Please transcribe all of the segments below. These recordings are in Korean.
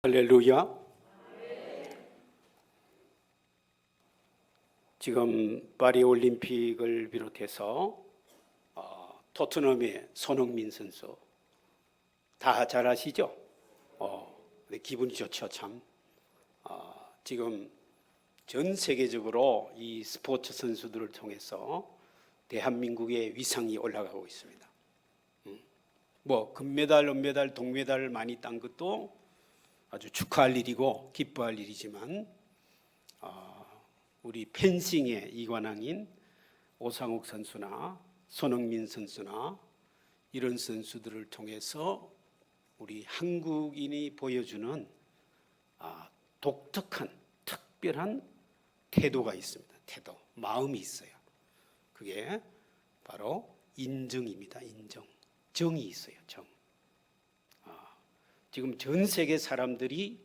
할렐루야. 지금 파리 올림픽을 비롯해서 토트넘의 손흥민 선수 다 잘 아시죠? 기분이 좋죠, 참. 지금 전 세계적으로 이 스포츠 선수들을 통해서 대한민국의 위상이 올라가고 있습니다. 뭐 금메달, 은메달, 동메달을 많이 딴 것도 아주 축하할 일이고 기뻐할 일이지만 우리 펜싱의 이관왕인 오상욱 선수나 손흥민 선수나 이런 선수들을 통해서 우리 한국인이 보여주는 독특한 특별한 태도가 있습니다. 태도, 마음이 있어요. 그게 바로 인정입니다. 인정. 정이 있어요. 정. 지금 전 세계 사람들이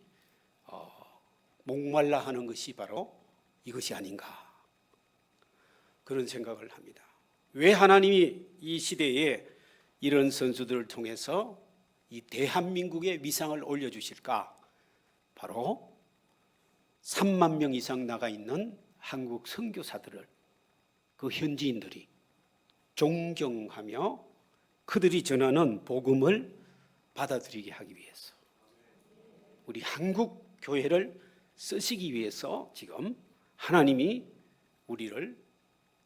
목말라 하는 것이 바로 이것이 아닌가, 그런 생각을 합니다. 왜 하나님이 이 시대에 이런 선수들을 통해서 이 대한민국의 위상을 올려주실까? 바로 3만 명 이상 나가 있는 한국 선교사들을 그 현지인들이 존경하며 그들이 전하는 복음을 받아들이게 하기 위해서, 우리 한국 교회를 쓰시기 위해서 지금 하나님이 우리를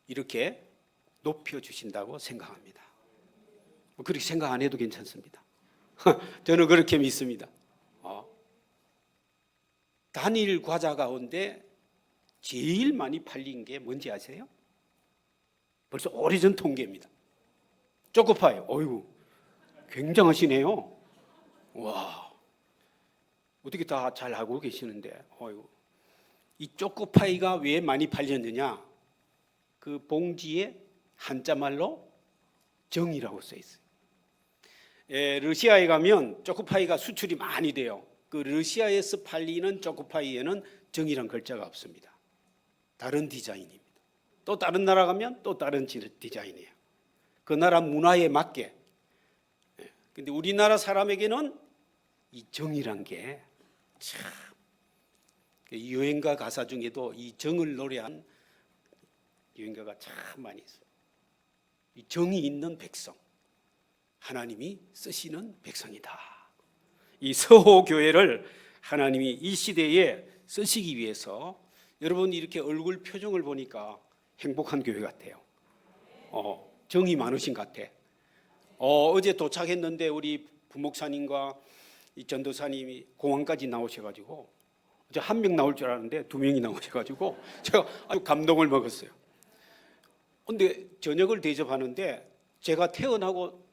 이렇게 높여주신다고 생각합니다. 그렇게 생각 안 해도 괜찮습니다. 저는 그렇게 믿습니다. 단일 과자 가운데 제일 많이 팔린 게 뭔지 아세요? 벌써 오래전 통계입니다. 초코파이. 어이구, 굉장하시네요. 와, 어떻게 다 잘 알고 계시는데. 어이구. 이 초코파이가 왜 많이 팔렸느냐? 그 봉지에 한자말로 정이라고 써 있어요. 러시아에 가면 초코파이가 수출이 많이 돼요. 그 러시아에서 팔리는 초코파이에는 정이란 글자가 없습니다. 다른 디자인입니다. 또 다른 나라 가면 또 다른 디자인이에요. 그 나라 문화에 맞게. 근데 우리나라 사람에게는 이 정이란 게 참, 유행가 가사 중에도 이 정을 노래한 유행가가 참 많이 있어요. 이 정이 있는 백성, 하나님이 쓰시는 백성이다. 이 서호교회를 하나님이 이 시대에 쓰시기 위해서, 여러분 이렇게 얼굴 표정을 보니까 행복한 교회 같아요. 정이 많으신 것 같아. 어제 도착했는데 우리 부목사님과 이 전도사님이 공항까지 나오셔가지고, 저 한 명 나올 줄 알았는데 2명이 나오셔가지고 제가 아주 감동을 먹었어요. 근데 저녁을 대접하는데 제가 태어나고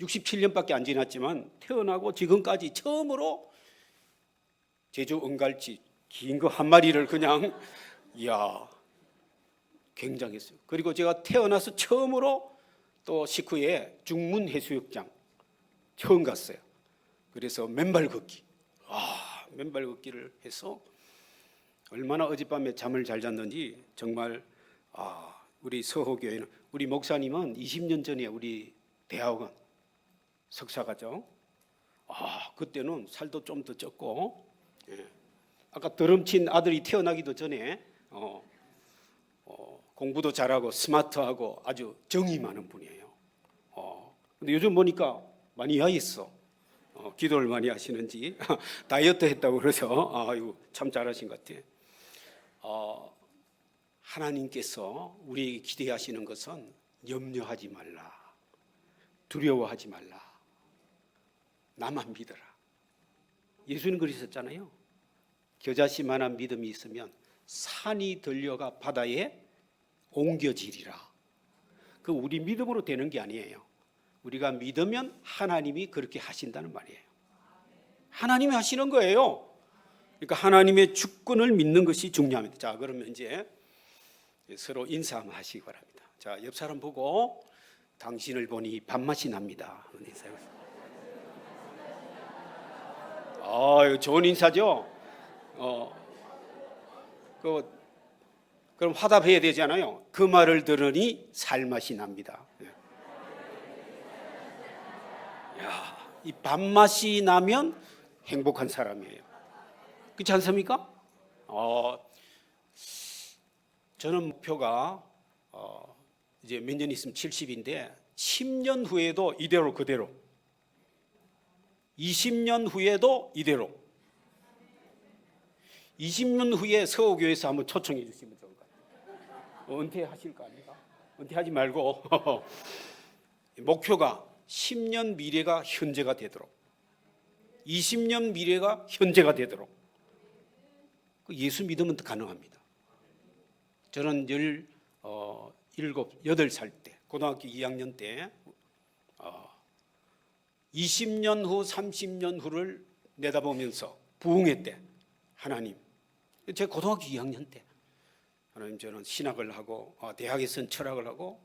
67년밖에 안 지났지만 태어나고 지금까지 처음으로 제주 은갈치 긴 거 한 마리를 그냥, 이야, 굉장했어요. 그리고 제가 태어나서 처음으로 또 식후에 중문 해수욕장 처음 갔어요. 그래서 맨발 걷기, 맨발 걷기를 해서 얼마나 어젯밤에 잠을 잘 잤는지 정말. 우리 서호교회는, 우리 목사님은 20년 전에 우리 대학원 석사가죠. 그때는 살도 좀 더 쪘고, 아까 드럼친 아들이 태어나기도 전에 공부도 잘하고 스마트하고 아주 정이 많은 분이에요. 근데 요즘 보니까 많이 야했어. 기도를 많이 하시는지 다이어트 했다고 그래서 아이고, 참 잘하신 것 같아요. 하나님께서 우리에게 기대하시는 것은 염려하지 말라, 두려워하지 말라, 나만 믿어라. 예수님 그러셨잖아요. 겨자씨만한 믿음이 있으면 산이 들려가 바다에 옮겨지리라. 그 우리 믿음으로 되는 게 아니에요. 우리가 믿으면 하나님이 그렇게 하신다는 말이에요. 하나님이 하시는 거예요. 그러니까 하나님의 주권을 믿는 것이 중요합니다. 자, 그러면 이제 서로 인사 한번 하시기 바랍니다. 자, 옆 사람 보고 당신을 보니 밥맛이 납니다. 인사해보세요. 이거 좋은 인사죠? 그럼 화답해야 되잖아요. 그 말을 들으니 살맛이 납니다. 야, 이 밥맛이 나면 행복한 사람이에요. 그렇지 않습니까? 저는 목표가 이제 몇 년 있으면 70인데 10년 후에도 이대로 그대로, 20년 후에도 이대로, 20년 후에 서호교회에서 한번 초청해 주시면 좋을 것 같아요. 은퇴하실 거 아닙니까? 은퇴하지 말고 목표가 10년 미래가 현재가 되도록, 20년 미래가 현재가 되도록. 예수 믿으면 가능합니다. 저는 8살 때, 고등학교 2학년 때 20년 후, 30년 후를 내다보면서 부흥회 때 하나님, 제가 고등학교 2학년 때 하나님, 저는 신학을 하고 대학에서는 철학을 하고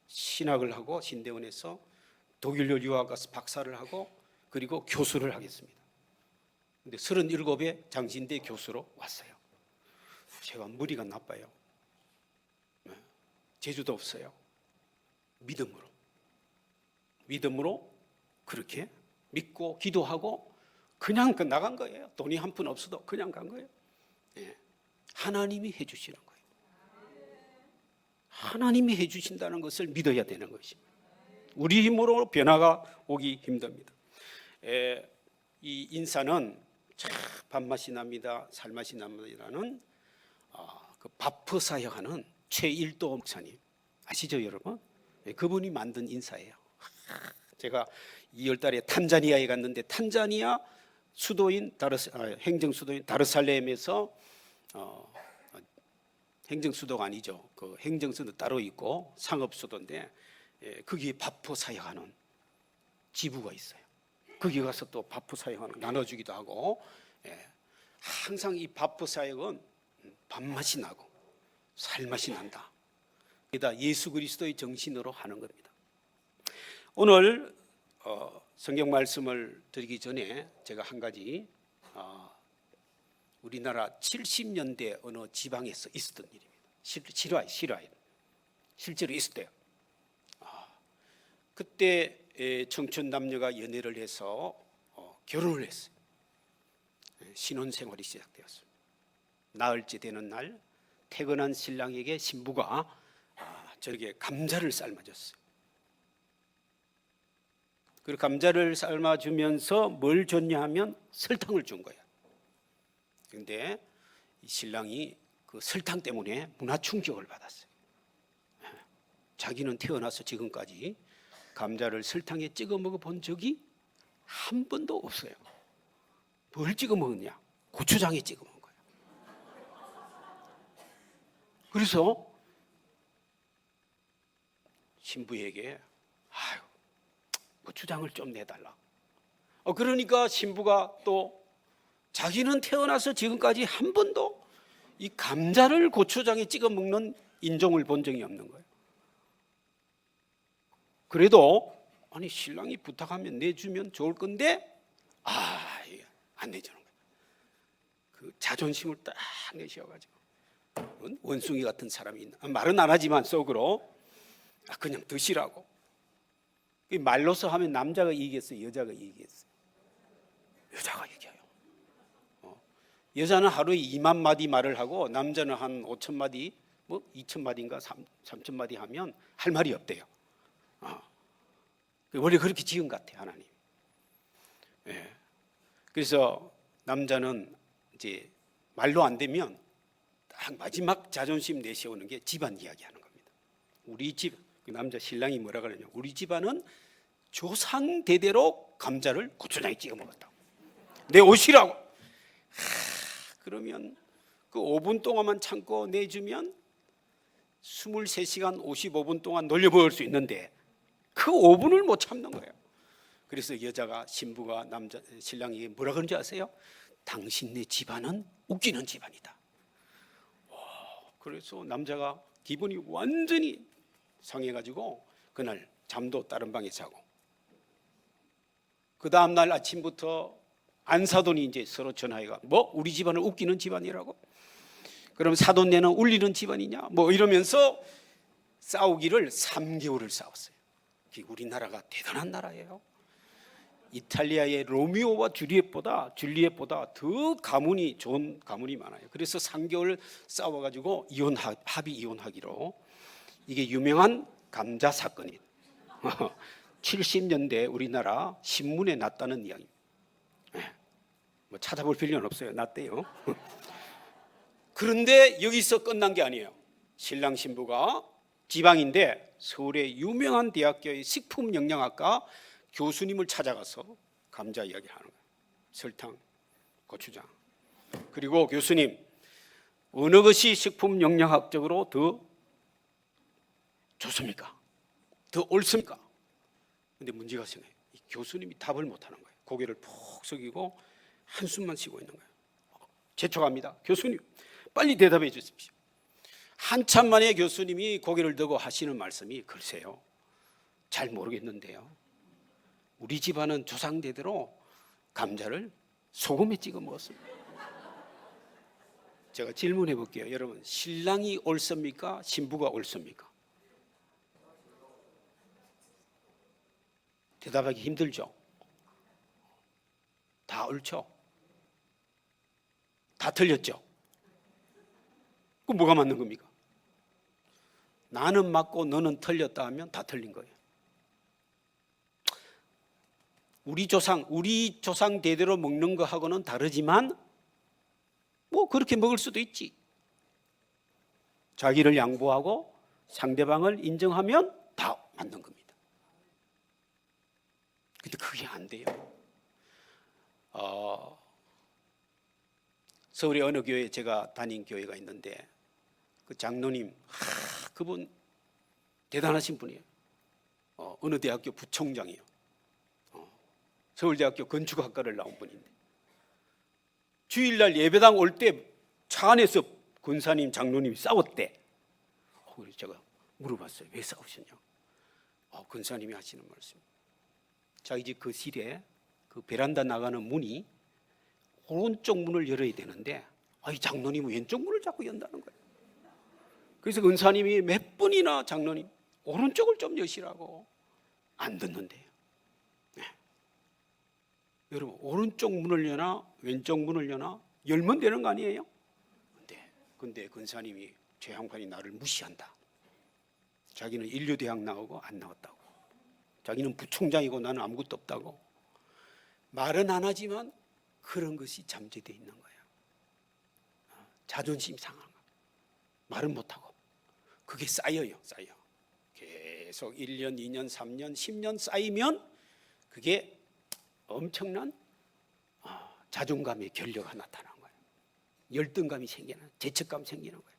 신학을 하고 신대원에서 독일로 유학 가서 박사를 하고 그리고 교수를 하겠습니다. 근데 37에 장신대 교수로 왔어요. 제가 머리가 나빠요. 재주도 없어요. 믿음으로 그렇게 믿고 기도하고 그냥 나간 거예요. 돈이 한 푼 없어도 그냥 간 거예요. 하나님이 해주시는 거예요. 하나님이 해주신다는 것을 믿어야 되는 것입니다. 우리 힘으로 변화가 오기 힘듭니다. 이 인사는 참 밥맛이 납니다, 살맛이 납니다라는 그 바프 사역하는 최일도 목사님 아시죠, 여러분? 그분이 만든 인사예요. 제가 2월달에 탄자니아에 갔는데 탄자니아 수도인 행정 수도인 다르살렘에서 행정 수도가 아니죠. 그 행정 수도 따로 있고 상업 수도인데 거기에 바프 사역하는 지부가 있어요. 거기 가서 또 바프 사역하는 나눠주기도 하고, 항상 이 바프 사역은 밥맛이 나고 살맛이 난다. 이다 예수 그리스도의 정신으로 하는 겁니다. 오늘 성경 말씀을 드리기 전에 제가 한 가지, 우리나라 70년대 어느 지방에서 있었던 일입니다. 실화에 실제로 있었대요. 그때 청춘 남녀가 연애를 해서 결혼을 했어요. 신혼생활이 시작되었습니다. 나흘째 되는 날 퇴근한 신랑에게 신부가 저렇게 감자를 삶아줬어요. 그리고 감자를 삶아주면서 뭘 줬냐 하면 설탕을 준 거예요. 그런데 신랑이 그 설탕 때문에 문화 충격을 받았어요. 자기는 태어나서 지금까지 감자를 설탕에 찍어 먹어본 적이 한 번도 없어요. 뭘 찍어 먹었냐? 고추장에 찍어 먹은 거예요. 그래서 신부에게 고추장을 좀 내달라. 그러니까 신부가 또 자기는 태어나서 지금까지 한 번도 이 감자를 고추장에 찍어 먹는 인종을 본 적이 없는 거예요. 그래도 아니 신랑이 부탁하면 내주면 좋을 건데 안 내주는 거예요. 그 자존심을 딱 내셔가지고 원숭이 같은 사람이 있나? 말은 안 하지만 속으로 그냥 드시라고. 말로서 하면 남자가 이기겠어요, 여자가 이기겠어요? 여자가 이겨요. 여자는 하루에 2만 마디 말을 하고 남자는 한 5천 마디, 2천 마디인가 3천 마디 하면 할 말이 없대요. 원래 그렇게 지은 것 같아요, 하나님. 그래서 남자는 이제 말로 안 되면 딱 마지막 자존심 내세우는 게 집안 이야기하는 겁니다. 우리 집, 그 남자 신랑이 뭐라 그러냐? 우리 집안은 조상 대대로 감자를 고추장에 찍어 먹었다. 내 옷이라고. 그러면 그 5분 동안만 참고 내주면 23시간 55분 동안 놀려먹을 수 있는데 그 5분을 못 참는 거예요. 그래서 여자가 신부가 신랑에게 뭐라 그런지 아세요? 당신네 집안은 웃기는 집안이다. 그래서 남자가 기분이 완전히 상해가지고 그날 잠도 다른 방에 자고, 그 다음 날 아침부터 안 사돈이 이제 서로 전화해가 우리 집안은 웃기는 집안이라고? 그럼 사돈네는 울리는 집안이냐? 이러면서 싸우기를 3개월을 싸웠어요. 우리나라가 대단한 나라예요. 이탈리아의 로미오와 줄리엣보다 더 가문이 좋은 가문이 많아요. 그래서 3개월 싸워가지고 합의 이혼하기로. 이게 유명한 감자 사건이 70년대 우리나라 신문에 났다는 이야기. 뭐 찾아볼 필요는 없어요. 났대요. 그런데 여기서 끝난 게 아니에요. 신랑 신부가 지방인데 서울의 유명한 대학교의 식품영양학과 교수님을 찾아가서 감자 이야기를 하는 거예요. 설탕, 고추장. 그리고 교수님, 어느 것이 식품영양학적으로 더 좋습니까? 더 옳습니까? 근데 문제가 생겨요. 이 교수님이 답을 못하는 거예요. 고개를 푹 숙이고 한숨만 쉬고 있는 거예요. 재촉합니다. 교수님, 빨리 대답해 주십시오. 한참 만에 교수님이 고개를 들고 하시는 말씀이, 글쎄요, 잘 모르겠는데요, 우리 집안은 조상대대로 감자를 소금에 찍어 먹었습니다. 제가 질문해 볼게요. 여러분, 신랑이 옳습니까? 신부가 옳습니까? 대답하기 힘들죠? 다 옳죠? 다 틀렸죠? 그럼 뭐가 맞는 겁니까? 나는 맞고 너는 틀렸다 하면 다 틀린 거예요. 우리 조상 대대로 먹는 거하고는 다르지만 뭐 그렇게 먹을 수도 있지. 자기를 양보하고 상대방을 인정하면 다 맞는 겁니다. 근데 그게 안 돼요. 서울의 어느 교회, 제가 다닌 교회가 있는데 그 장로님, 그분 대단하신 분이에요. 어느 대학교 부총장이에요. 서울대학교 건축학과를 나온 분인데 주일날 예배당 올 때 차 안에서 권사님, 장로님이 싸웠대. 그래서 제가 물어봤어요. 왜 싸우셨냐고. 권사님이 하시는 말씀, 자기 집 거실에 그 베란다 나가는 문이 오른쪽 문을 열어야 되는데 이 장로님은 왼쪽 문을 자꾸 연다는 거예요. 그래서 권사님이 몇 번이나 장로님 오른쪽을 좀 여시라고 안 듣는데요. 네. 여러분, 오른쪽 문을 여나 왼쪽 문을 여나 열면 되는 거 아니에요? 근데 권사님이 제 양반이 나를 무시한다. 자기는 인류대학 나오고 안 나왔다고. 자기는 부총장이고 나는 아무것도 없다고. 말은 안 하지만 그런 것이 잠재되어 있는 거예요. 자존심 상한 거. 말은 못하고. 그게 쌓여요. 계속 1년, 2년, 3년, 10년 쌓이면 그게 엄청난 자존감의 결여가 나타나는 거예요. 열등감이 생기는, 죄책감이 생기는 거예요.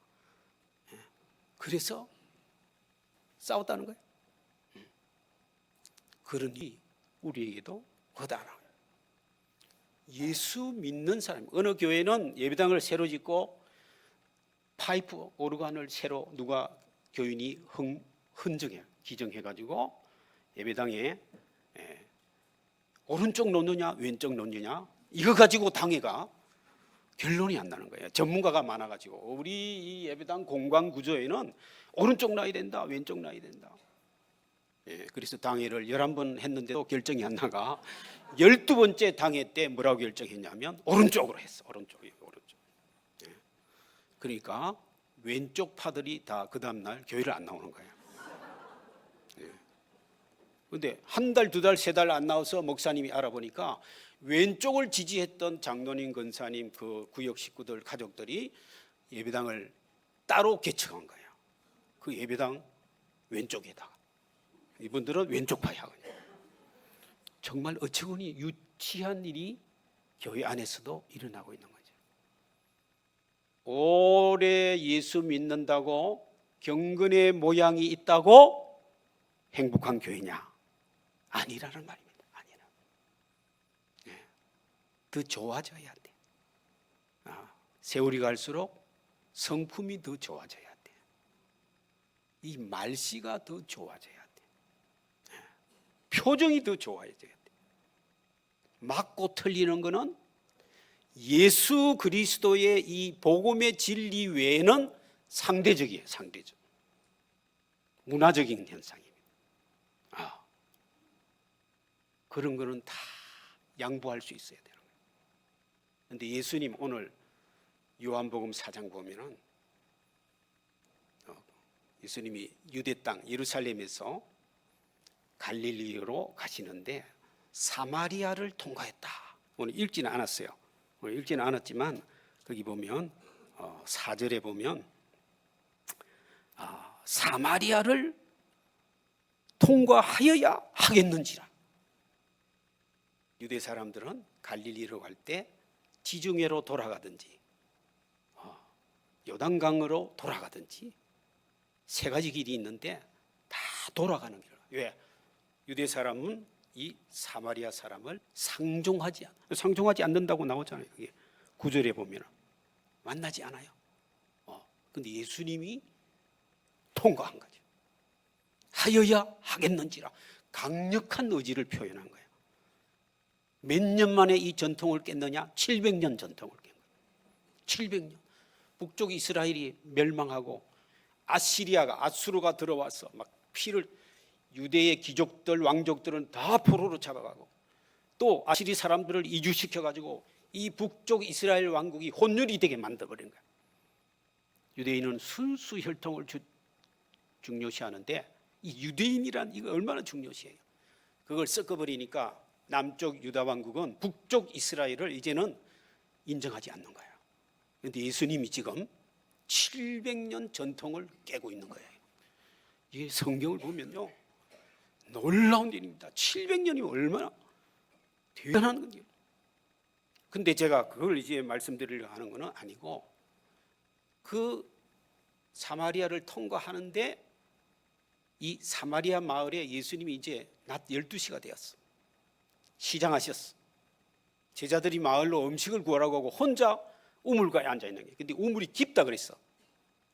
그래서 싸웠다는 거예요. 그러니 우리에게도 거다라는 거예요. 예수 믿는 사람, 어느 교회는 예배당을 새로 짓고 파이프 오르간을 새로 누가 교인이 기증해가지고 예배당에 오른쪽 놓느냐 왼쪽 놓느냐 이거 가지고 당회가 결론이 안 나는 거예요. 전문가가 많아가지고 우리 이 예배당 공간 구조에는 오른쪽 놔야 된다, 왼쪽 놔야 된다. 그래서 당회를 11번 했는데도 결정이 안 나가 12번째 당회 때 뭐라고 결정했냐면 오른쪽으로 했어. 오른쪽. 그러니까 왼쪽 파들이 다 그 다음날 교회를 안 나오는 거예요. 그런데 한 달, 두 달, 세 달 안 나와서 목사님이 알아보니까 왼쪽을 지지했던 장로님, 권사님, 그 구역 식구들, 가족들이 예배당을 따로 개척한 거예요. 그 예배당 왼쪽에다가. 이분들은 왼쪽 파하거든요. 정말 어처구니 유치한 일이 교회 안에서도 일어나고 있는 거죠. 오래 예수 믿는다고 경건의 모양이 있다고 행복한 교회냐? 아니라는 말입니다. 아니라. 더 좋아져야 돼. 세월이 갈수록 성품이 더 좋아져야 돼. 이 말씨가 더 좋아져야 돼. 표정이 더 좋아져야 돼. 맞고 틀리는 거는 예수 그리스도의 이 복음의 진리 외에는 상대적이에요. 상대적. 문화적인 현상입니다. 그런 거는 다 양보할 수 있어야 되는 거예요. 그런데 예수님 오늘 요한복음 4장 보면은 예수님이 유대 땅 예루살렘에서 갈릴리로 가시는데 사마리아를 통과했다. 오늘 읽지는 않았어요. 오늘 읽지는 않았지만 거기 보면 4절에 보면 사마리아를 통과하여야 하겠는지라. 유대 사람들은 갈릴리로 갈 때 지중해로 돌아가든지 요단강으로 돌아가든지 세 가지 길이 있는데 다 돌아가는 길. 왜? 유대 사람은 이 사마리아 사람을 상종하지 않는다고 나오잖아요. 여기 9절에 보면 만나지 않아요. 근데 예수님이 통과한 거죠. 하여야 하겠는지라 강력한 의지를 표현한 거예요. 몇 년 만에 이 전통을 깼느냐? 700년 전통을 깬 거예요. 700년. 북쪽 이스라엘이 멸망하고 아수르가 들어와서 막 피를 유대의 귀족들 왕족들은 다 포로로 잡아가고 또 아시리 사람들을 이주시켜 가지고 이 북쪽 이스라엘 왕국이 혼혈이 되게 만들어버린 거예요. 유대인은 순수 혈통을 중요시하는데 이 유대인이란 이거 얼마나 중요시해요. 그걸 섞어버리니까 남쪽 유다 왕국은 북쪽 이스라엘을 이제는 인정하지 않는 거예요. 그런데 예수님이 지금 700년 전통을 깨고 있는 거예요. 이게 성경을 보면요 놀라운 일입니다. 700년이면 얼마나 대단한 건데요. 근데 제가 그걸 이제 말씀드리려고 하는 건 아니고 그 사마리아를 통과하는데 이 사마리아 마을에 예수님이 이제 낮 12시가 되었어. 시장하셨어. 제자들이 마을로 음식을 구하라고 하고 혼자 우물가에 앉아 있는 거예요. 근데 우물이 깊다 그랬어.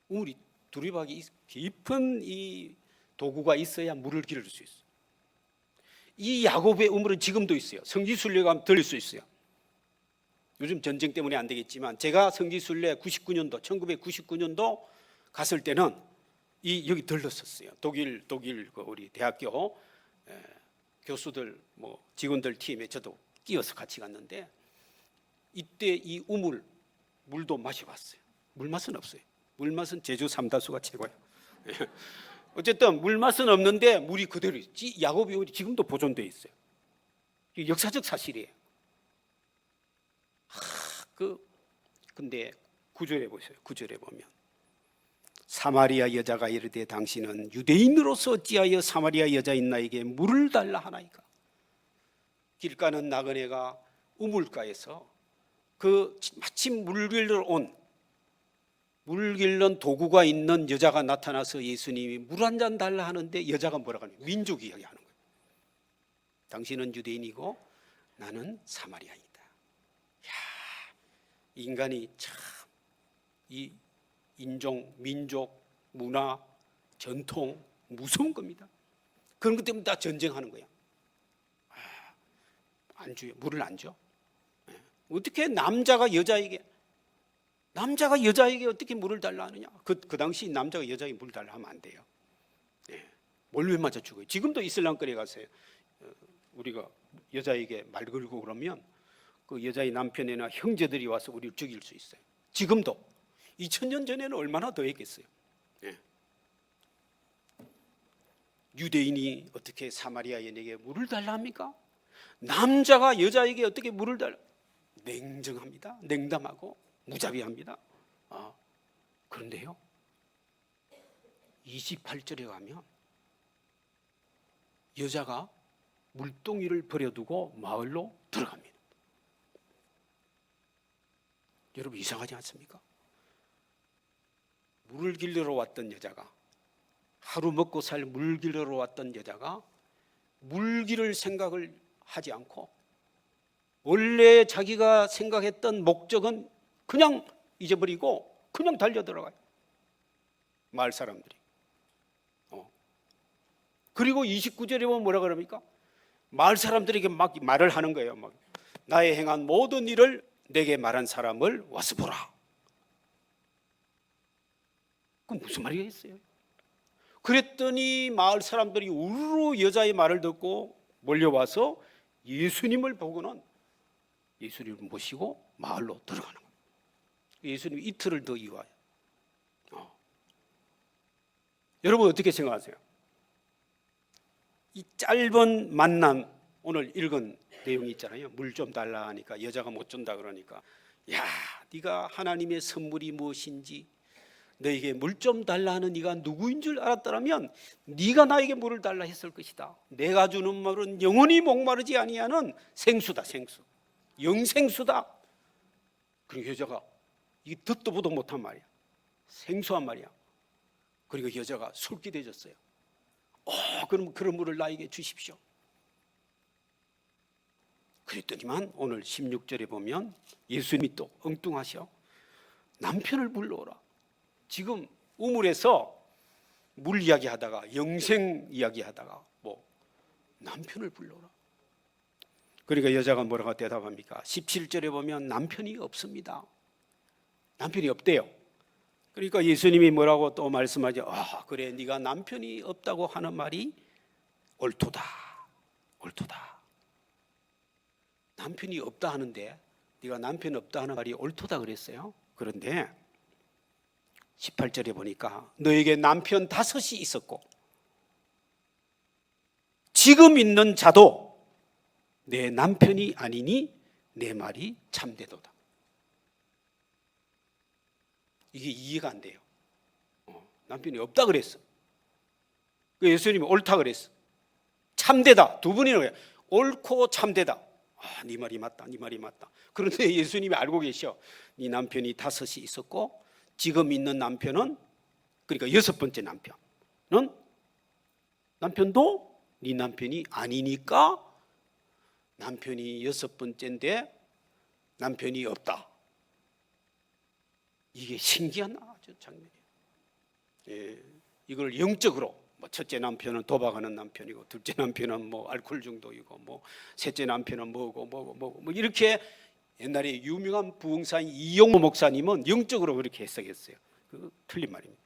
우물이 두리박이 깊은 이 도구가 있어야 물을 기를 수 있어. 이 야곱의 우물은 지금도 있어요. 성지순례 가면 들릴 수 있어요. 요즘 전쟁 때문에 안 되겠지만 제가 성지순례 1999년도 갔을 때는 여기 들렀었어요. 독일 그 우리 대학교 교수들 뭐 직원들 팀에 저도 끼어서 같이 갔는데 이때 이 우물 물도 마셔봤어요. 물맛은 없어요. 물맛은 제주 삼다수가 최고예요. 어쨌든 물맛은 없는데 물이 그대로 있지. 야곱의 우물이 지금도 보존되어 있어요. 이게 역사적 사실이에요. 근데 9절에 보세요. 9절에 보면 사마리아 여자가 이르되 당신은 유대인으로서 어찌하여 사마리아 여자인 나에게 물을 달라 하나이까. 길 가는 나그네가 우물가에서 그 마침 물 길는 도구가 있는 여자가 나타나서 예수님이 물 한 잔 달라 하는데 여자가 뭐라고 하냐? 민족 이야기하는 거예요. 당신은 유대인이고 나는 사마리아이다. 인간이 참 이 인종, 민족, 문화, 전통 무서운 겁니다. 그런 것 때문에 다 전쟁하는 거야. 안 줘요. 물을 안 줘. 어떻게 남자가 여자에게 어떻게 물을 달라 하느냐? 그 당시 남자가 여자에게 물을 달라 하면 안 돼요. 몰래 맞아 죽어요. 지금도 이슬람권에 가세요. 우리가 여자에게 말 걸고 그러면 그 여자의 남편이나 형제들이 와서 우리를 죽일 수 있어요. 지금도 2000년 전에는 얼마나 더 했겠어요. 유대인이 어떻게 사마리아 여인에게 물을 달라 합니까? 남자가 여자에게 어떻게 물을 달라? 냉정합니다. 냉담하고 무자비합니다. 그런데요 28절에 가면 여자가 물동이를 버려두고 마을로 들어갑니다. 여러분 이상하지 않습니까? 물을 길러러 왔던 여자가, 하루 먹고 살 물 길러러 왔던 여자가 물 기를 생각을 하지 않고 원래 자기가 생각했던 목적은 그냥 잊어버리고 그냥 달려 들어가요. 마을 사람들이. 그리고 29절에 보면 뭐라 그럽니까? 마을 사람들에게 막 말을 하는 거예요. 막 나의 행한 모든 일을 내게 말한 사람을 와서 보라. 그 무슨 말이겠어요? 그랬더니 마을 사람들이 우르르 여자의 말을 듣고 몰려와서 예수님을 보고는 예수님을 모시고 마을로 들어가는 거예요. 예수님이 이틀을 더 이와요. 여러분 어떻게 생각하세요? 이 짧은 만남, 오늘 읽은 내용이 있잖아요. 물 좀 달라 하니까 여자가 못 준다 그러니까, 야, 네가 하나님의 선물이 무엇인지, 너에게 물 좀 달라 하는 네가 누구인 줄 알았더라면 네가 나에게 물을 달라 했을 것이다. 내가 주는 물은 영원히 목마르지 아니하는 생수다. 생수, 영생수다. 그리고 여자가, 이게 듣도 보도 못한 말이야, 생수한 말이야. 그리고 여자가 솔깃해졌어요. 그럼 그런 물을 나에게 주십시오. 그랬더니만 오늘 16절에 보면 예수님이 또 엉뚱하셔. 남편을 불러오라. 지금 우물에서 물 이야기하다가 영생 이야기하다가 뭐 남편을 불러오라. 그러니까 여자가 뭐라고 대답합니까? 17절에 보면 남편이 없습니다. 남편이 없대요. 그러니까 예수님이 뭐라고 또 말씀하죠? 그래, 네가 남편이 없다고 하는 말이 옳도다. 옳도다. 남편이 없다 하는데 네가 남편 없다 하는 말이 옳도다 그랬어요. 그런데 18절에 보니까 너에게 남편 5이 있었고 지금 있는 자도 내 남편이 아니니 내 말이 참되도다. 이게 이해가 안 돼요. 남편이 없다 그랬어. 예수님이 옳다 그랬어. 참되다. 두 분이라고 해요. 옳고 참되다. 네 말이 맞다. 네 말이 맞다. 그런데 예수님이 알고 계셔. 네 남편이 5이 있었고 지금 있는 남편은, 그러니까 6번째 남편은, 남편도 네 남편이 아니니까 남편이 6번째인데 남편이 없다. 이게 신기한 아주 장면이에요. 예, 이걸 영적으로 뭐 첫째 남편은 도박하는 남편이고 둘째 남편은 뭐 알코올 중독이고 뭐 셋째 남편은 뭐고 이렇게 옛날에 유명한 부흥사인 이용호 목사님은 영적으로 그렇게 해석했어요. 그 틀린 말입니다.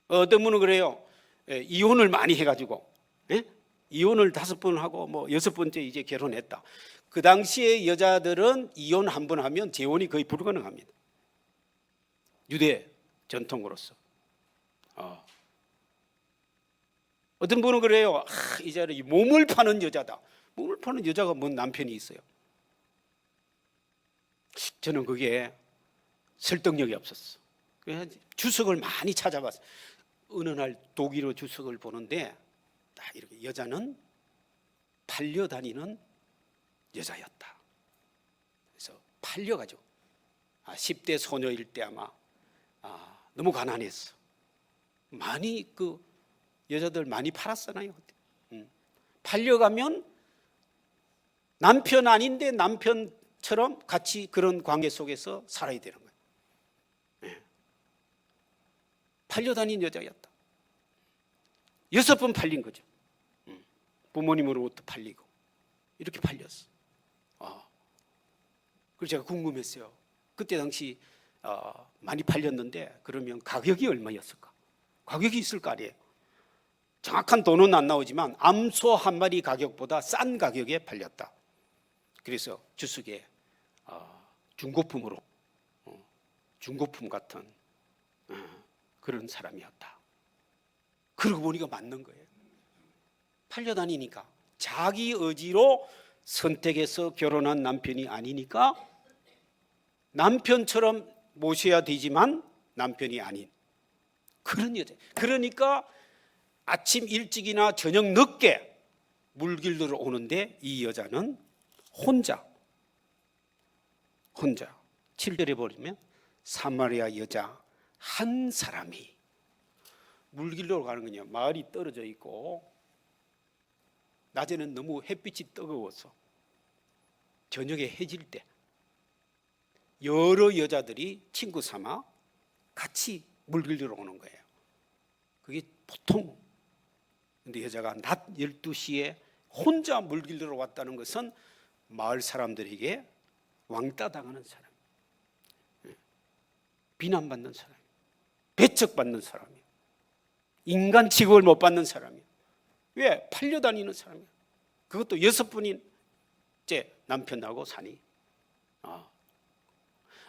어떤 분은 그래요. 이혼을 많이 해가지고, 이혼을 5번 하고 뭐 6번째 이제 결혼했다. 그 당시에 여자들은 이혼 한 번 하면 재혼이 거의 불가능합니다. 유대 전통으로서. 어떤 분은 그래요. 이제 몸을 파는 여자다. 몸을 파는 여자가 뭔 남편이 있어요. 저는 그게 설득력이 없었어. 그래서 주석을 많이 찾아봤어요. 어느 날 독일어 주석을 보는데 딱 이렇게 여자는 팔려다니는 여자였다. 그래서 팔려가지고 10대 소녀일 때 아마 너무 가난했어. 많이 그 여자들 많이 팔았잖아요. 팔려가면 남편 아닌데 남편처럼 같이 그런 관계 속에서 살아야 되는 거예요. 팔려다닌 여자였다. 6번 팔린 거죠. 부모님으로부터 팔리고 이렇게 팔렸어. 그래서 제가 궁금했어요. 그때 당시 많이 팔렸는데 그러면 가격이 얼마였을까? 가격이 있을 거 아니에요. 정확한 돈은 안 나오지만 암소 한 마리 가격보다 싼 가격에 팔렸다. 그래서 주석에 중고품으로, 중고품 같은 그런 사람이었다. 그러고 보니까 맞는 거예요. 팔려다니니까 자기 의지로 선택해서 결혼한 남편이 아니니까 남편처럼 모셔야 되지만 남편이 아닌 그런 여자. 그러니까 아침 일찍이나 저녁 늦게 물길로 오는데 이 여자는 혼자 7절에 보면 사마리아 여자 한 사람이 물길로 가는 거냐. 마을이 떨어져 있고 낮에는 너무 햇빛이 뜨거워서 저녁에 해질 때 여러 여자들이 친구 삼아 같이 물길로 오는 거예요. 그게 보통. 근데 여자가 낮 12시에 혼자 물길로 왔다는 것은 마을 사람들에게 왕따 당하는 사람, 비난받는 사람, 배척받는 사람이에요. 인간 취급을 못 받는 사람이에요. 왜? 팔려다니는 사람이에요. 그것도 6분인 첫째 남편하고 사니.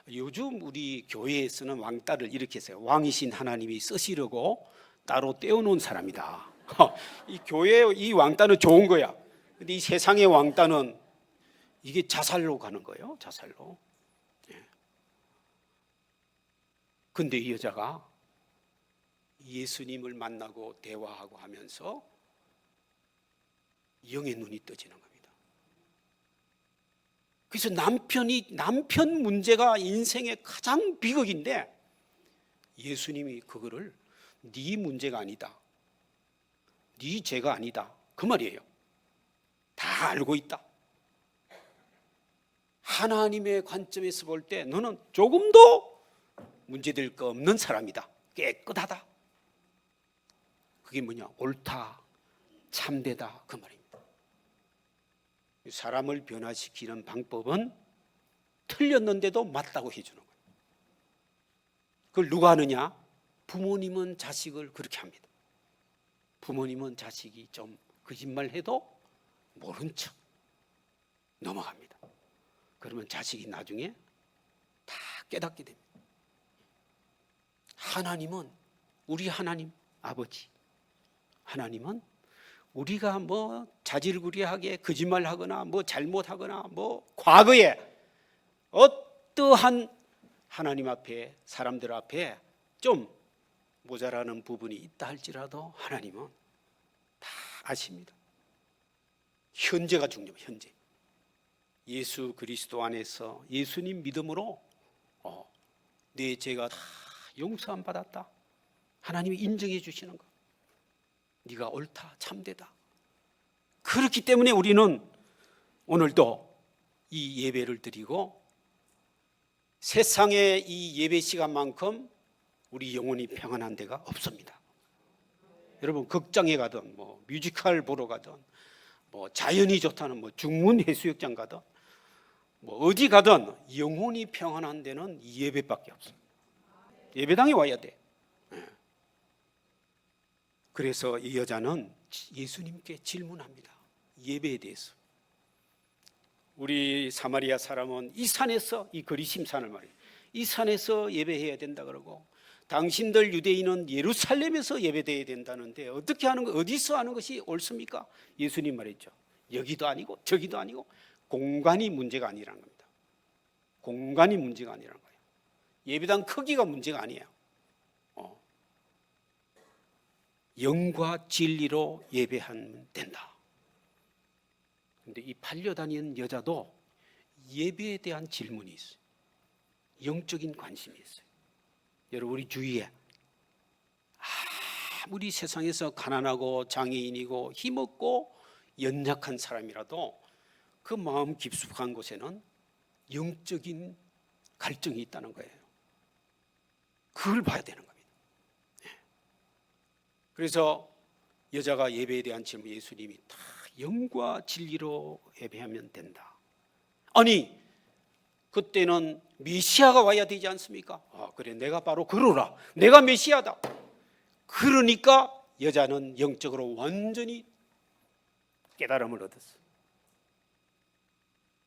요즘 우리 교회에서는 왕따를 이렇게 써요. 왕이신 하나님이 쓰시려고 따로 떼어놓은 사람이다. 이 교회의 이 왕따는 좋은 거야. 근데 이 세상의 왕따는 이게 자살로 가는 거예요. 자살로. 근데 이 여자가 예수님을 만나고 대화하고 하면서 영의 눈이 떠지는 겁니다. 그래서 남편 문제가 인생의 가장 비극인데 예수님이 그거를 네 문제가 아니다, 네 죄가 아니다, 그 말이에요. 다 알고 있다. 하나님의 관점에서 볼 때 너는 조금도 문제될 거 없는 사람이다. 깨끗하다. 그게 뭐냐? 옳다, 참되다, 그 말입니다. 사람을 변화시키는 방법은 틀렸는데도 맞다고 해주는 거예요. 그걸 누가 하느냐? 부모님은 자식을 그렇게 합니다. 부모님은 자식이 좀 거짓말해도 모른 척 넘어갑니다. 그러면 자식이 나중에 다 깨닫게 됩니다. 하나님은, 우리 하나님 아버지 하나님은 우리가 뭐 자질구레하게 거짓말하거나 뭐 잘못하거나 뭐 과거에 어떠한 하나님 앞에, 사람들 앞에 좀 모자라는 부분이 있다 할지라도 하나님은 다 아십니다. 현재가 중요해요. 현재. 예수 그리스도 안에서 예수님 믿음으로 내 죄가 다 용서함 받았다. 하나님이 인정해 주시는 거. 네가 옳다, 참되다. 그렇기 때문에 우리는 오늘도 이 예배를 드리고 세상의 이 예배 시간만큼 우리 영혼이 평안한 데가 없습니다. 여러분 극장에 가든 뭐 뮤지컬 보러 가든 뭐 자연이 좋다는 뭐 중문 해수욕장 가든 뭐 어디 가든 영혼이 평안한 데는 예배밖에 없어요. 예배당에 와야 돼. 그래서 이 여자는 예수님께 질문합니다. 예배에 대해서. 우리 사마리아 사람은 이 산에서, 이 거리심산을 말이에요, 이 산에서 예배해야 된다 그러고 당신들 유대인은 예루살렘에서 예배돼야 된다는데 어떻게 하는 거, 어디서 하는 것이 옳습니까? 예수님 말했죠. 여기도 아니고 저기도 아니고 공간이 문제가 아니라는 겁니다. 공간이 문제가 아니라는 거예요. 예배당 크기가 문제가 아니에요. 영과 진리로 예배하면 된다. 그런데 이 팔려다니는 여자도 예배에 대한 질문이 있어요. 영적인 관심이 있어요. 여러분 우리 주위에 아무리 세상에서 가난하고 장애인이고 힘없고 연약한 사람이라도 그 마음 깊숙한 곳에는 영적인 갈증이 있다는 거예요. 그걸 봐야 되는 겁니다. 그래서 여자가 예배에 대한 질문, 예수님이 다 영과 진리로 예배하면 된다. 아니 그때는 메시아가 와야 되지 않습니까? 그래, 내가 바로 그러라, 내가 메시아다. 그러니까 여자는 영적으로 완전히 깨달음을 얻었어.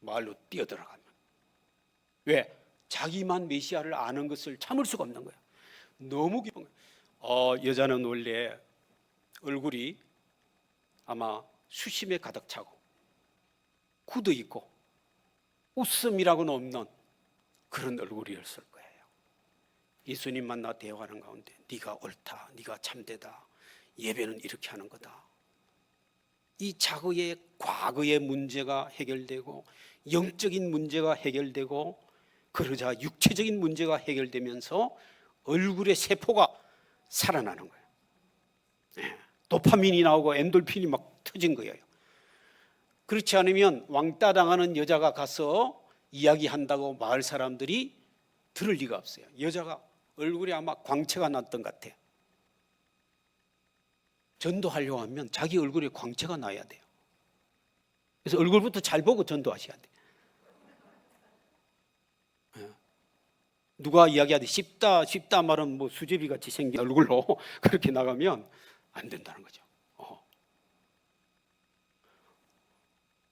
말로 뛰어들어가면. 왜? 자기만 메시아를 아는 것을 참을 수가 없는 거야. 너무 기쁜 거야. 여자는 원래 얼굴이 아마 수심에 가득 차고 굳어 있고 웃음이라고는 없는 그런 얼굴이었을 거예요. 예수님 만나 대화하는 가운데 네가 옳다, 네가 참되다, 예배는 이렇게 하는 거다. 이 과거의 문제가 해결되고 영적인 문제가 해결되고 그러자 육체적인 문제가 해결되면서 얼굴의 세포가 살아나는 거예요. 도파민이 나오고 엔돌핀이 막 터진 거예요. 그렇지 않으면 왕따 당하는 여자가 가서 이야기한다고 마을 사람들이 들을 리가 없어요. 여자가 얼굴에 아마 광채가 났던 것 같아요. 전도하려고 하면 자기 얼굴에 광채가 나야 돼요. 그래서 얼굴부터 잘 보고 전도하셔야 돼요. 누가 이야기하듯 쉽다 말은 뭐 수제비같이 생긴 얼굴로 그렇게 나가면 안 된다는 거죠.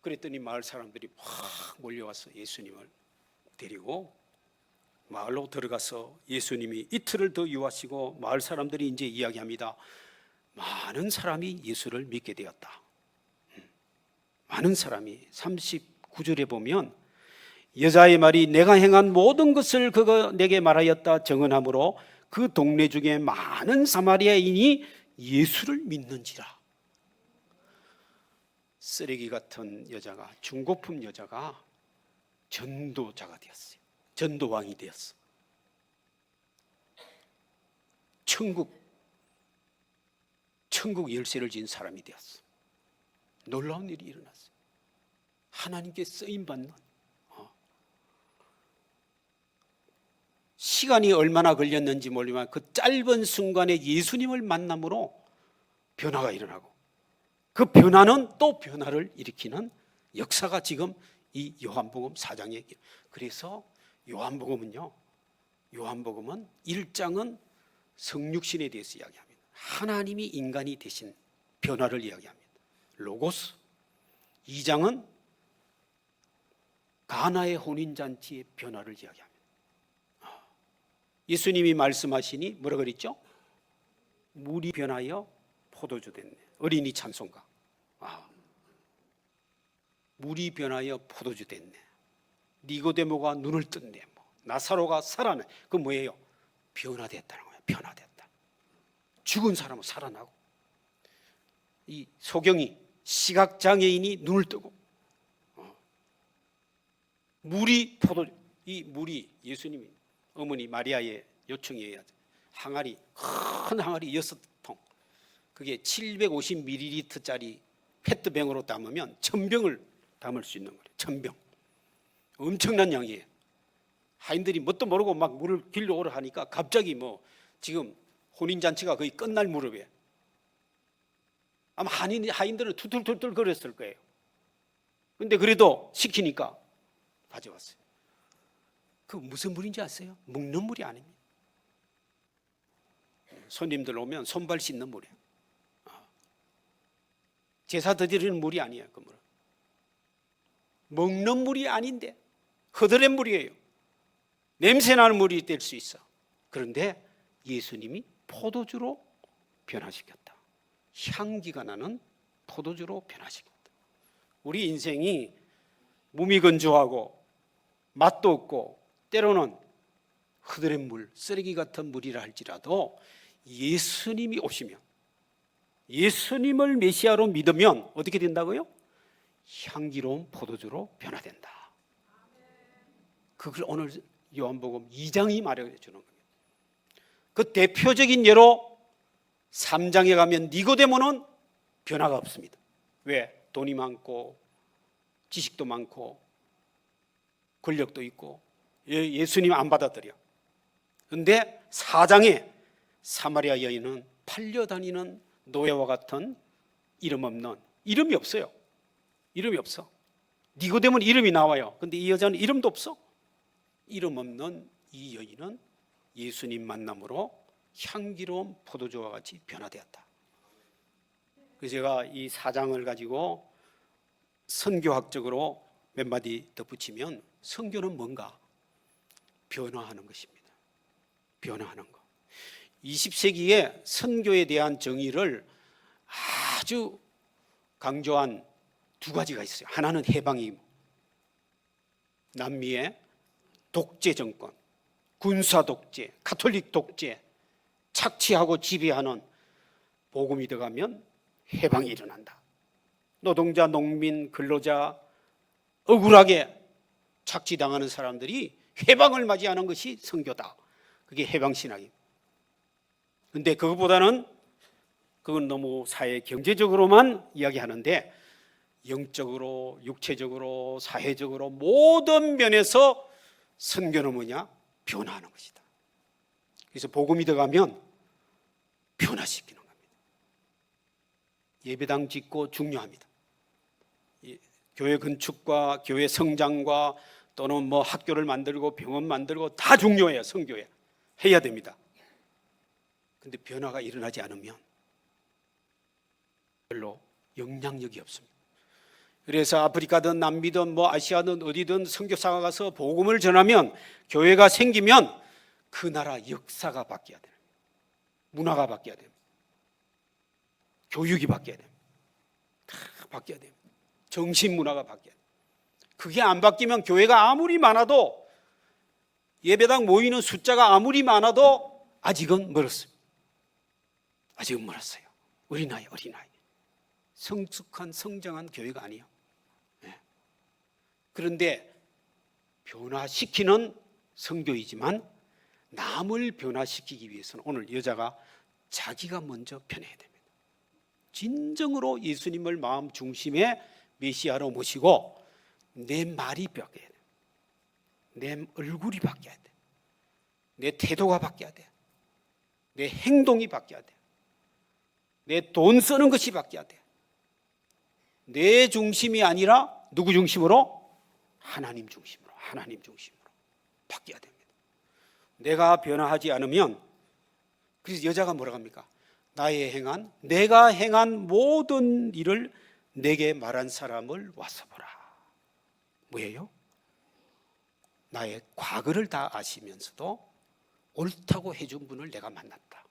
그랬더니 마을 사람들이 확 몰려와서 예수님을 데리고 마을로 들어가서 예수님이 이틀을 더 유하시고 마을 사람들이 이제 이야기합니다. 많은 사람이 예수를 믿게 되었다. 많은 사람이 39절에 보면 여자의 말이 내가 행한 모든 것을 그가 내게 말하였다 정언하므로 그 동네 중에 많은 사마리아인이 예수를 믿는지라. 쓰레기 같은 여자가, 중고품 여자가 전도자가 되었어요. 전도왕이 되었어. 천국 열쇠를 쥔 사람이 되었어. 놀라운 일이 일어났어요. 하나님께 쓰임받는, 시간이 얼마나 걸렸는지 모르지만 그 짧은 순간에 예수님을 만남으로 변화가 일어나고 그 변화는 또 변화를 일으키는 역사가 지금 이 요한복음 4장에. 그래서 요한복음은 1장은 성육신에 대해서 이야기합니다. 하나님이 인간이 되신 변화를 이야기합니다. 로고스. 2장은 가나의 혼인잔치의 변화를 이야기합니다. 예수님이 말씀하시니 뭐라 그랬죠? 물이 변하여 포도주 됐네. 어린이 찬송가. 물이 변하여 포도주 됐네. 니고데모가 눈을 떴네. 나사로가 살아나. 그 뭐예요? 변화됐다는 거예요. 변화됐다. 죽은 사람은 살아나고, 이 소경이, 시각장애인이 눈을 뜨고, 물이 포도주. 이 물이 예수님이 어머니 마리아의 요청에 의해 항아리, 큰 항아리 6통, 그게 750ml짜리 페트병으로 담으면 1000병을 담을 수 있는 거예요. 1000병. 엄청난 양이에요. 하인들이 뭣도 모르고 막 물을 길러오라 하니까 갑자기 지금 혼인잔치가 거의 끝날 무렵에 아마 하인들은 툴툴툴툴 거렸을 거예요. 근데 그래도 시키니까 가져왔어요. 그 무슨 물인지 아세요? 먹는 물이 아닙니다. 손님들 오면 손발 씻는 물이에요. 제사 드리는 물이 아니에요. 그 물은 먹는 물이 아닌데 허드렛 물이에요. 냄새나는 물이 될 수 있어. 그런데 예수님이 포도주로 변화시켰다. 향기가 나는 포도주로 변화시켰다. 우리 인생이 무미건조하고 맛도 없고 때로는 허드렛 물, 쓰레기 같은 물이라 할지라도 예수님이 오시면, 예수님을 메시아로 믿으면 어떻게 된다고요? 향기로운 포도주로 변화된다. 그걸 오늘 요한복음 2장이 말해주는 겁니다. 그 대표적인 예로 3장에 가면 니고데모는 변화가 없습니다. 왜? 돈이 많고 지식도 많고 권력도 있고 예수님 안 받아들여. 그런데 4장에 사마리아 여인은 팔려다니는 노예와 같은 이름 없는, 이름이 없어요. 이름이 없어. 니고데모는 이름이 나와요. 그런데 이 여자는 이름도 없어. 이름 없는 이 여인은 예수님 만남으로 향기로운 포도주와 같이 변화되었다. 그래서 제가 이 4장을 가지고 선교학적으로 몇 마디 덧붙이면, 선교는 뭔가? 변화하는 것입니다. 변화하는 것. 20세기에 선교에 대한 정의를 아주 강조한 두 가지가 있어요. 하나는 해방이고, 남미의 독재 정권, 군사 독재, 가톨릭 독재, 착취하고 지배하는, 복음이 들어가면 해방이 일어난다. 노동자, 농민, 근로자, 억울하게 착취당하는 사람들이 해방을 맞이하는 것이 선교다. 그게 해방신학입니다. 그런데 그것보다는 그건 너무 사회 경제적으로만 이야기하는데, 영적으로, 육체적으로, 사회적으로 모든 면에서 선교는 뭐냐? 변화하는 것이다. 그래서 복음이 들어가면 변화시키는 겁니다. 예배당 짓고 중요합니다. 교회 건축과 교회 성장과 또는 학교를 만들고 병원 만들고 다 중요해요. 선교에 해야 됩니다. 그런데 변화가 일어나지 않으면 별로 영향력이 없습니다. 그래서 아프리카든 남미든 뭐 아시아든 어디든 선교사가 가서 복음을 전하면, 교회가 생기면 그 나라 역사가 바뀌어야 돼요. 문화가 바뀌어야 돼요. 교육이 바뀌어야 돼요. 다 바뀌어야 돼요. 정신 문화가 바뀌어야 돼요. 그게 안 바뀌면 교회가 아무리 많아도, 예배당 모이는 숫자가 아무리 많아도 아직은 멀었습니다. 아직은 멀었어요. 어린아이. 성숙한 성장한 교회가 아니에요. 그런데 변화시키는 성교이지만 남을 변화시키기 위해서는 오늘 여자가 자기가 먼저 변해야 됩니다. 진정으로 예수님을 마음 중심에 메시아로 모시고 내 말이 바뀌어야 돼요. 내 얼굴이 바뀌어야 돼요. 내 태도가 바뀌어야 돼요. 내 행동이 바뀌어야 돼요. 내 돈 쓰는 것이 바뀌어야 돼요. 내 중심이 아니라 누구 중심으로? 하나님 중심으로 바뀌어야 됩니다. 내가 변화하지 않으면, 그래서 여자가 뭐라고 합니까? 내가 행한 모든 일을 내게 말한 사람을 와서 보라. 뭐예요? 나의 과거를 다 아시면서도 옳다고 해준 분을 내가 만났다.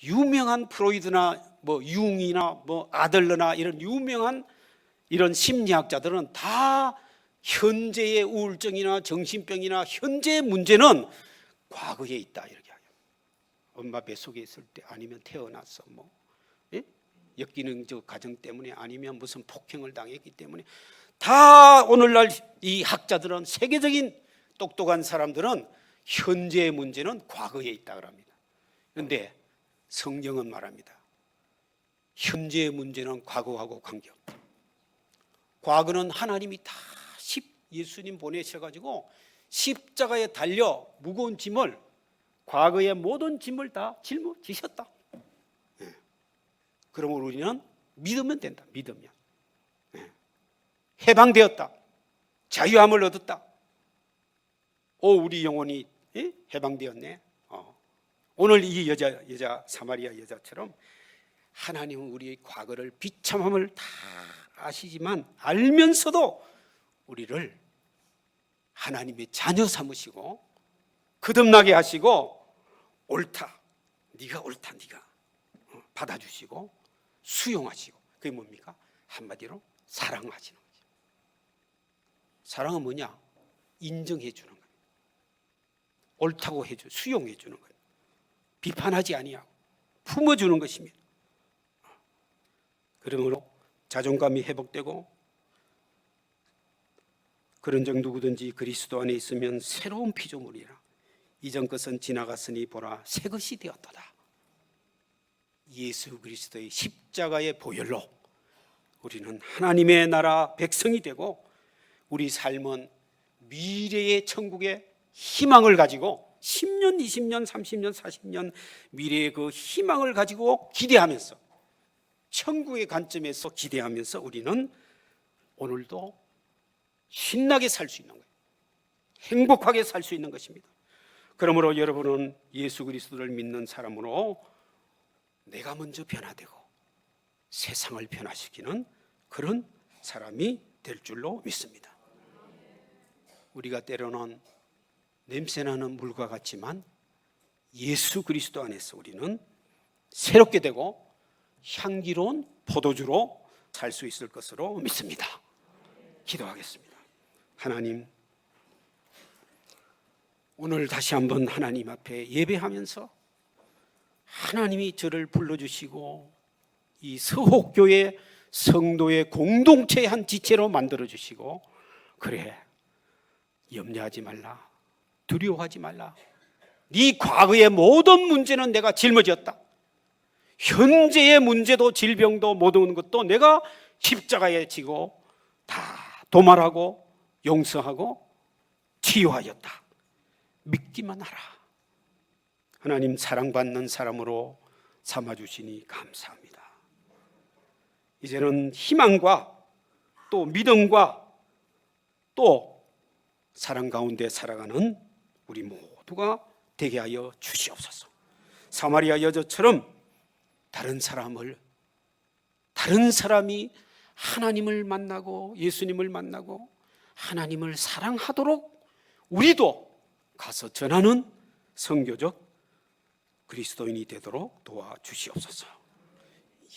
유명한 프로이드나 융이나 아들러나 이런 유명한 이런 심리학자들은 다 현재의 우울증이나 정신병이나 현재의 문제는 과거에 있다 이렇게 하죠. 엄마 뱃속에 있을 때, 아니면 태어나서 역기능적 가정 때문에, 아니면 무슨 폭행을 당했기 때문에, 다 오늘날 이 학자들은, 세계적인 똑똑한 사람들은 현재의 문제는 과거에 있다 그럽니다. 그런데 성경은 말합니다. 현재의 문제는 과거하고 관계없다. 과거는 하나님이 다 예수님 보내셔가지고 십자가에 달려 무거운 짐을, 과거의 모든 짐을 다 짊어지셨다. 그러므로 우리는 믿으면 된다. 믿으면 해방되었다. 자유함을 얻었다. 우리 영혼이 해방되었네. 오늘 이 여자 사마리아 여자처럼 하나님은 우리의 과거를, 비참함을 다 아시지만 알면서도 우리를 하나님의 자녀 삼으시고 거듭나게 하시고, 옳다, 네가 옳다, 네가 받아주시고 수용하시고, 그게 뭡니까? 한마디로 사랑하시는 거죠. 사랑은 뭐냐? 인정해 주는 거예요. 옳다고 수용해 주는 거예요. 비판하지 아니하고 품어주는 것입니다. 그러므로 자존감이 회복되고, 그런 적 누구든지 그리스도 안에 있으면 새로운 피조물이라. 이전 것은 지나갔으니 보라, 새 것이 되었도다. 예수 그리스도의 십자가의 보혈로 우리는 하나님의 나라 백성이 되고, 우리 삶은 미래의 천국의 희망을 가지고 10년, 20년, 30년, 40년 미래의 그 희망을 가지고 기대하면서, 천국의 관점에서 기대하면서 우리는 오늘도 신나게 살 수 있는 거예요. 행복하게 살 수 있는 것입니다. 그러므로 여러분은 예수 그리스도를 믿는 사람으로 내가 먼저 변화되고 세상을 변화시키는 그런 사람이 될 줄로 믿습니다. 우리가 때로는 냄새나는 물과 같지만 예수 그리스도 안에서 우리는 새롭게 되고 향기로운 포도주로 살 수 있을 것으로 믿습니다. 기도하겠습니다. 하나님, 오늘 다시 한번 하나님 앞에 예배하면서 하나님이 저를 불러주시고 이 서옥교회 성도의 공동체의 한 지체로 만들어주시고, 그래, 염려하지 말라, 두려워하지 말라, 네 과거의 모든 문제는 내가 짊어졌다. 현재의 문제도 질병도 모든 것도 내가 십자가에 지고 다 도말하고 용서하고 치유하였다. 믿기만 하라. 하나님, 사랑받는 사람으로 삼아주시니 감사합니다. 이제는 희망과 또 믿음과 또 사랑 가운데 살아가는 우리 모두가 되게 하여 주시옵소서. 사마리아 여자처럼 다른 사람이 하나님을 만나고 예수님을 만나고 하나님을 사랑하도록 우리도 가서 전하는 선교적 그리스도인이 되도록 도와주시옵소서.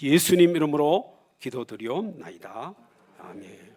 예수님 이름으로 기도드리옵나이다. 아멘.